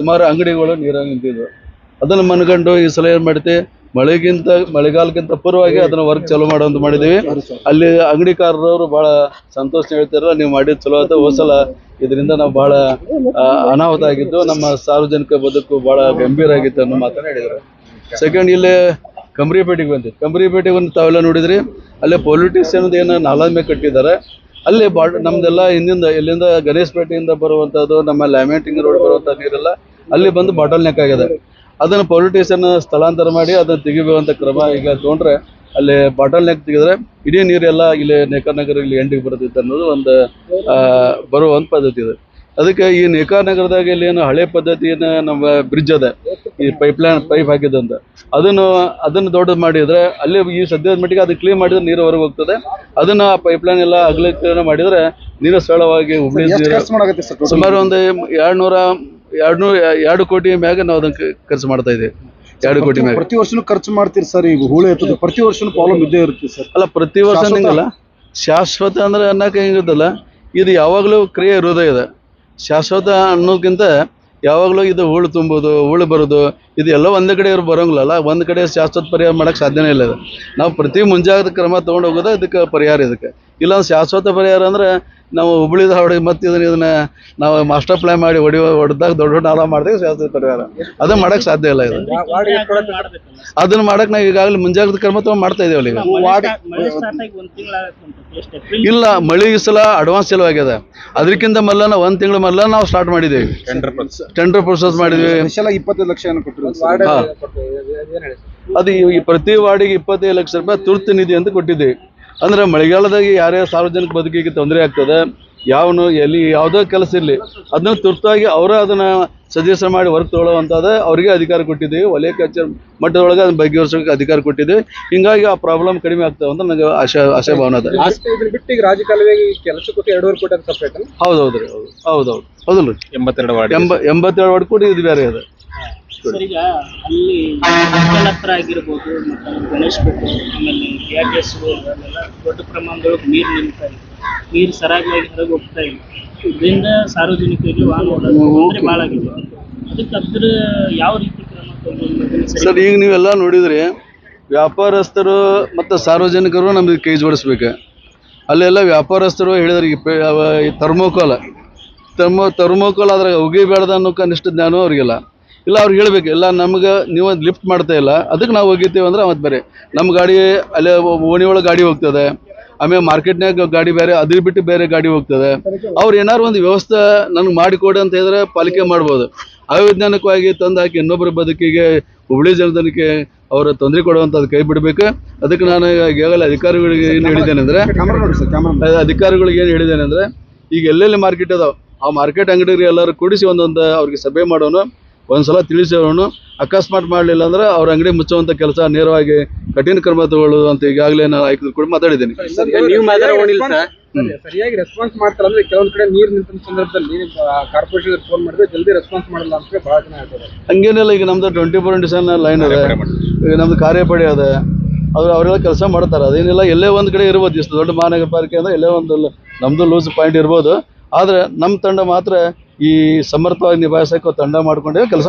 ಸುಮಾರು ಅಂಗಡಿಗಳು ನೀರಾಗಿ ನಿಂತಿದ್ವು. ಅದನ್ನು ಮನಗಂಡು ಈ ಸಲ ಏನು ಮಾಡ್ತೀವಿ, ಮಳೆಗಾಲಕ್ಕಿಂತ ಪೂರ್ವವಾಗಿ ಅದನ್ನ ವರ್ಕ್ ಚಾಲೂ ಮಾಡುವಂತ ಮಾಡಿದೀವಿ. ಅಲ್ಲಿ ಅಂಗಡಿಕಾರರವರು ಬಹಳ ಸಂತೋಷ ಹೇಳ್ತಾರ, ನೀವು ಮಾಡಿದ ಚಲೋ ಆಯ್ತು. ಹೋಸಲ ಇದರಿಂದ ನಾವು ಬಹಳ ಅನಾಹುತ ಆಗಿದ್ದು, ನಮ್ಮ ಸಾರ್ವಜನಿಕ ಬದುಕು ಬಹಳ ಗಂಭೀರ ಆಗಿತ್ತು ಅನ್ನೋ ಮಾತನ್ನ ಹೇಳಿದ್ರು. ಸೆಕೆಂಡ್, ಇಲ್ಲಿ ಕಂಬ್ರಿಪೇಟೆಗೆ ಬಂದಿದೆ. ಕಂಬ್ರಿಪೇಟೆಗೆ ಒಂದು ತಾವೆಲ್ಲ ನೋಡಿದ್ರಿ, ಅಲ್ಲೇ ಪೊಲಿಟಿಷಿಯನ್ ಏನು ನಾಲಾ ಮೇಲೆ ಕಟ್ಟಿದ್ದಾರೆ. ಅಲ್ಲಿ ನಮ್ದೆಲ್ಲ ಇಲ್ಲಿಂದ ಗಣೇಶಪೇಟೆಯಿಂದ ಬರುವಂಥದ್ದು, ನಮ್ಮ ಲ್ಯಾಮೆಂಟಿಂಗ್ ರೋಡ್ ಬರುವಂಥ ನೀರೆಲ್ಲ ಅಲ್ಲಿ ಬಂದು ಬಾಟಲ್ ನೆಕ್ ಆಗಿದೆ. ಅದನ್ನು ಪೊಲಿಟಿಷಿಯನ್ ಸ್ಥಳಾಂತರ ಮಾಡಿ ಅದನ್ನು ತೆಗಿಬೇಕಂತ ಕ್ರಮ ಈಗ ತೊಗೊಂಡ್ರೆ, ಅಲ್ಲಿ ಬಾಟಲ್ ನೆಕ್ ತೆಗೆದ್ರೆ ಇಡೀ ನೀರೆಲ್ಲ ಇಲ್ಲಿ ನೇಕಾನಗರ ಇಲ್ಲಿ ಎಂಡಿಗೆ ಬರ್ತೈತೆ ಅನ್ನೋದು ಒಂದು ಬರುವಂಥ ಪದ್ಧತಿ ಇದೆ. ಅದಕ್ಕೆ ಈ ನೇಕಾನಗರದಾಗ ಇಲ್ಲಿ ಏನು ಹಳೆ ಪದ್ಧತಿಯನ್ನು ನಮ್ಮ ಬ್ರಿಡ್ಜ್ ಅದ, ಈ ಪೈಪ್ ಹಾಕಿದಂತ ಅದನ್ನು ದೊಡ್ಡದು ಮಾಡಿದ್ರೆ ಅಲ್ಲಿ ಈ ಸದ್ಯದ ಮಟ್ಟಿಗೆ ಅದು ಕ್ಲೀನ್ ಮಾಡಿದ್ರೆ ನೀರು ಹೊರಗೆ ಹೋಗ್ತದೆ. ಅದನ್ನ ಪೈಪ್ಲೈನ್ ಎಲ್ಲ ಅಗಲೀಕರಣ ಮಾಡಿದ್ರೆ ನೀರು ಸರಳವಾಗಿ ಹುಬ್ಳಿ ಸುಮಾರು ಒಂದು 2 ಕೋಟಿ ಮ್ಯಾಗ ನಾವು ಅದನ್ನ ಖರ್ಚು ಮಾಡ್ತಾ ಇದ್ದೀವಿ. 2 ಕೋಟಿ ಮ್ಯಾಗ ಪ್ರತಿ ವರ್ಷನೂ ಖರ್ಚು ಮಾಡ್ತೀರಿ ಸರ್. ಈಗ ಹೂಳು ಎತ್ತದ ಪ್ರತಿ ವರ್ಷನೂ ಪ್ರಾಬ್ಲಮ್ ಇದ್ದೇ ಇರುತ್ತೆ ಸರ್. ಅಲ್ಲ, ಪ್ರತಿ ವರ್ಷ ಹಿಂಗಲ್ಲ, ಶಾಶ್ವತ ಅಂದ್ರೆ ಅನ್ನಕ್ಕೆ ಹೆಂಗಿರುತ್ತಲ್ಲ, ಇದು ಯಾವಾಗಲೂ ಕ್ರಿಯೆ ಇರೋದೇ ಇದೆ. ಶಾಶ್ವತ ಅನ್ನೋಕ್ಕಿಂತ ಯಾವಾಗಲೂ ಇದು ಹೂಳು ತುಂಬೋದು, ಹೂಳು ಬರೋದು, ಇದು ಎಲ್ಲ ಒಂದೇ ಕಡೆ ಬರೋಂಗಿಲ್ಲ. ಒಂದು ಕಡೆ ಶಾಶ್ವತ ಪರಿಹಾರ ಮಾಡೋಕ್ಕೆ ಸಾಧ್ಯನೇ ಇಲ್ಲ. ಇದು ನಾವು ಪ್ರತಿ ಮುಂಜಾಗ್ರತಾ ಕ್ರಮ ತೊಗೊಂಡು ಹೋಗೋದು ಇದಕ್ಕೆ ಪರಿಹಾರ. ಇದಕ್ಕೆ ಇಲ್ಲ ಶಾಶ್ವತ ಪರಿಹಾರ ಅಂದ್ರೆ ನಾವು ಹುಬ್ಳಿ ಧಾರವಾಡ ಮತ್ತೆ ಇದನ್ನ ನಾವು ಮಾಸ್ಟರ್ ಪ್ಲಾನ್ ಮಾಡಿ ಹೊಡೆದಾಗ ದೊಡ್ಡ ನಾಲ ಮಾಡಿದಾಗ ಶಾಶ್ವತ ಪರಿಹಾರ ಅದನ್ನ ಮಾಡೋಕ್ಕೆ ಸಾಧ್ಯ ಇಲ್ಲ. ಇದು ಅದನ್ನ ಮಾಡಕ್ಕೆ ನಾವು ಈಗಾಗಲೇ ಮುಂಜಾಗ್ರತಾ ಕ್ರಮ ತೊಗೊಂಡು ಮಾಡ್ತಾ ಇದ್ದೀವಲ್ಲ. ಇಲ್ಲ, ಮಳೆ ಈ ಸಲ ಅಡ್ವಾನ್ಸ್ ಚಲೋ ಆಗ್ಯದ. ಅದಕ್ಕಿಂತ ಮೊದಲ 1 ತಿಂಗಳ ಮೊದಲ ನಾವು ಸ್ಟಾರ್ಟ್ ಮಾಡಿದ್ದೀವಿ, ಟೆಂಡರ್ ಪ್ರೊಸೆಸ್ ಮಾಡಿದ್ವಿ. 25 ಲಕ್ಷ ಅದು ಈ ಪ್ರತಿ ವಾರ್ಡಿಗೆ 25 ಲಕ್ಷ ರೂಪಾಯಿ ತುರ್ತು ನಿಧಿ ಅಂತ ಕೊಟ್ಟಿದ್ದೀವಿ. ಅಂದ್ರೆ ಮಳೆಗಾಲದಾಗ ಯಾರೇ ಸಾರ್ವಜನಿಕ ಬದುಕಿಗೆ ತೊಂದರೆ ಆಗ್ತದೆ, ಯಾವುದೋ ಕೆಲಸ ಇರಲಿ, ಅದನ್ನ ತುರ್ತಾಗಿ ಅದನ್ನ ಸಜೆಷನ್ ಮಾಡಿ ಹೊರಗೆ ತೊಗೊಳ್ಳುವಂಥದ್ದು ಅವರಿಗೆ ಅಧಿಕಾರ ಕೊಟ್ಟಿದ್ದೀವಿ. ವಲಯ ಕಚೇರಿ ಮಟ್ಟದೊಳಗೆ ಅದನ್ನ ಬಗೆಹರಿಸೋಕೆ ಅಧಿಕಾರ ಕೊಟ್ಟಿದ್ದೀವಿ. ಹಿಂಗಾಗಿ ಆ ಪ್ರಾಬ್ಲಮ್ ಕಡಿಮೆ ಆಗ್ತಾವೆ ಅಂತ ನನಗೆ ಆಶಾ ಭಾವನೆ ಅದ. ಬಿಟ್ಟು ಈಗ ರಾಜಕಾಲುವೆಗೆ ಕೆಲಸಕ್ಕೆ 2.5 ಕೋಟಿ ಅಂತ ಸಪ್ರೇಟ್. ಹೌದೌದ್ರಿ, ಹೌದಲ್ಲ. 82 ವಾರ್ಡ್ ಕೂಡ ಇದು ಬೇರೆ ಅದ. ಈಗ ಅಲ್ಲಿ ಹತ್ರ ಆಗಿರ್ಬೋದು, ಮತ್ತು ಗಣೇಶಪೇಟೆ, ಆಮೇಲೆ KRTS ದೊಡ್ಡ ಪ್ರಮಾಣದೊಳಗೆ ನೀರು ನಿಲ್ತಾ ಇದೆ, ನೀರು ಸರಾಗವಾಗಿ ಹೊರಗೆ ಹೋಗ್ತಾ ಇಲ್ಲ. ಇದರಿಂದ ಸಾರ್ವಜನಿಕರಿಗೆ ತೊಂದರೆ ಭಾಳ ಆಗಿದೆ. ಅದಕ್ಕೆ ಅದ್ರ ಯಾವ ರೀತಿ ಕ್ರಮ ತಗೊಂಡು ಸರ್? ಈಗ ನೀವೆಲ್ಲ ನೋಡಿದ್ರಿ, ವ್ಯಾಪಾರಸ್ಥರು ಮತ್ತು ಸಾರ್ವಜನಿಕರು ನಮಗೆ ಕೈ ಜೋಡಿಸ್ಬೇಕು. ಅಲ್ಲೆಲ್ಲ ವ್ಯಾಪಾರಸ್ಥರು ಹೇಳಿದ್ರೆ ಈ ಥರ್ಮೋಕೋಲ್ ಅದ್ರಾಗ ಉಗಿಬೇಡ್ದ ಅನ್ನೋ ಕನಿಷ್ಠ ಜ್ಞಾನ ಅವ್ರಿಗೆಲ್ಲ ಇಲ್ಲ. ಅವ್ರಿಗೆ ಹೇಳ್ಬೇಕು, ಇಲ್ಲ ನಮ್ಗೆ ನೀವು ಲಿಫ್ಟ್ ಮಾಡ್ತಾ ಇಲ್ಲ, ಅದಕ್ಕೆ ನಾವು ಹೋಗಿರ್ತೀವಿ ಅಂದ್ರೆ ಮತ್ತೆ ಬೇರೆ ನಮ್ಮ ಗಾಡಿ ಅಲ್ಲೇ ಓಣಿ ಒಳಗೆ ಗಾಡಿ ಹೋಗ್ತದೆ. ಆಮೇಲೆ ಮಾರ್ಕೆಟ್ನಾಗ ಗಾಡಿ ಬೇರೆ, ಅದ್ರ ಬಿಟ್ಟು ಬೇರೆ ಗಾಡಿ ಹೋಗ್ತದೆ. ಅವ್ರು ಏನಾರು ಒಂದು ವ್ಯವಸ್ಥೆ ನನಗೆ ಮಾಡಿಕೊಡಿ ಅಂತ ಹೇಳಿದ್ರೆ ಪಾಲಿಕೆ ಮಾಡ್ಬೋದು. ಅವೈಜ್ಞಾನಿಕವಾಗಿ ತಂದು ಹಾಕಿ ಇನ್ನೊಬ್ಬರ ಬದುಕಿಗೆ, ಹುಬ್ಳಿ ಜನದನಿಗೆ ಅವರ ತೊಂದರೆ ಕೊಡುವಂಥದ್ದು ಕೈ ಬಿಡಬೇಕು. ಅದಕ್ಕೆ ನಾನು ಈಗಾಗಲೇ ಅಧಿಕಾರಿಗಳಿಗೆ ಏನು ಹೇಳಿದ್ದೇನೆ ಅಂದರೆ ಈಗ ಎಲ್ಲೆಲ್ಲಿ ಮಾರ್ಕೆಟ್ ಅದಾವ ಆ ಮಾರ್ಕೆಟ್ ಅಂಗಡಿಗೆ ಎಲ್ಲರೂ ಕೂಡಿಸಿ ಒಂದೊಂದು ಅವ್ರಿಗೆ ಸಭೆ ಮಾಡೋನು, ಒಂದ್ಸಲ ತಿಳಿಸೋನು. ಅಕಸ್ಮಾತ್ ಮಾಡಲಿಲ್ಲ ಅಂದ್ರೆ ಅವ್ರ ಅಂಗಡಿ ಮುಚ್ಚುವಂಥ ಕೆಲಸ ನೇರವಾಗಿ ಕಠಿಣ ಕ್ರಮ ತಗೊಳ್ಳೋದು ಅಂತ ಈಗಾಗಲೇ ನಾನು ಆಯ್ಕೆ ಕೂಡ ಮಾತಾಡಿದ್ದೀನಿ. ಸರಿಯಾಗಿ ರೆಸ್ಪಾನ್ಸ್ ಮಾಡ್ತಾರೆ ಅಂದ್ರೆ ಕೆಲವೊಂದು ಕಡೆ ನೀರು ನಿಂತ ಸಂದರ್ಭದಲ್ಲಿ ಕಾರ್ಪೊರೇಷನ್ ಫೋನ್ ಮಾಡಿದ್ರೆ ಜಲ್ದಿ ರೆಸ್ಪಾನ್ಸ್ ಮಾಡಲ್ಲ ಅಂತ ಬಹಳ ಜನ ಹೇಳ್ತಾರೆ. ಹಂಗೇನಿಲ್ಲ, ಈಗ ನಮ್ದು 24x7 ಲೈನ್ ಇದೆ, ಈಗ ನಮ್ದು ಕಾರ್ಯಪಡೆ ಅದ, ಅವರೆಲ್ಲ ಕೆಲಸ ಮಾಡ್ತಾರೆ. ಅದೇನಿಲ್ಲ, ಎಲ್ಲೇ ಒಂದು ಕಡೆ ಇರ್ಬೋದು. ಇಷ್ಟು ದೊಡ್ಡ ಮಹಾನಗರ ಪಾಲಿಕೆ ಅಂದ್ರೆ ಎಲ್ಲೇ ಒಂದು ನಮ್ದು ಲೂಸ್ ಪಾಯಿಂಟ್ ಇರ್ಬೋದು. ಆದರೆ ನಮ್ಮ ತಂಡ ಮಾತ್ರ ಈ ಸಮರ್ಥವಾಗಿ ನಿಭಾಯಿಸೋಕೆ ತಂಡ ಮಾಡ್ಕೊಂಡೇ ಕೆಲಸ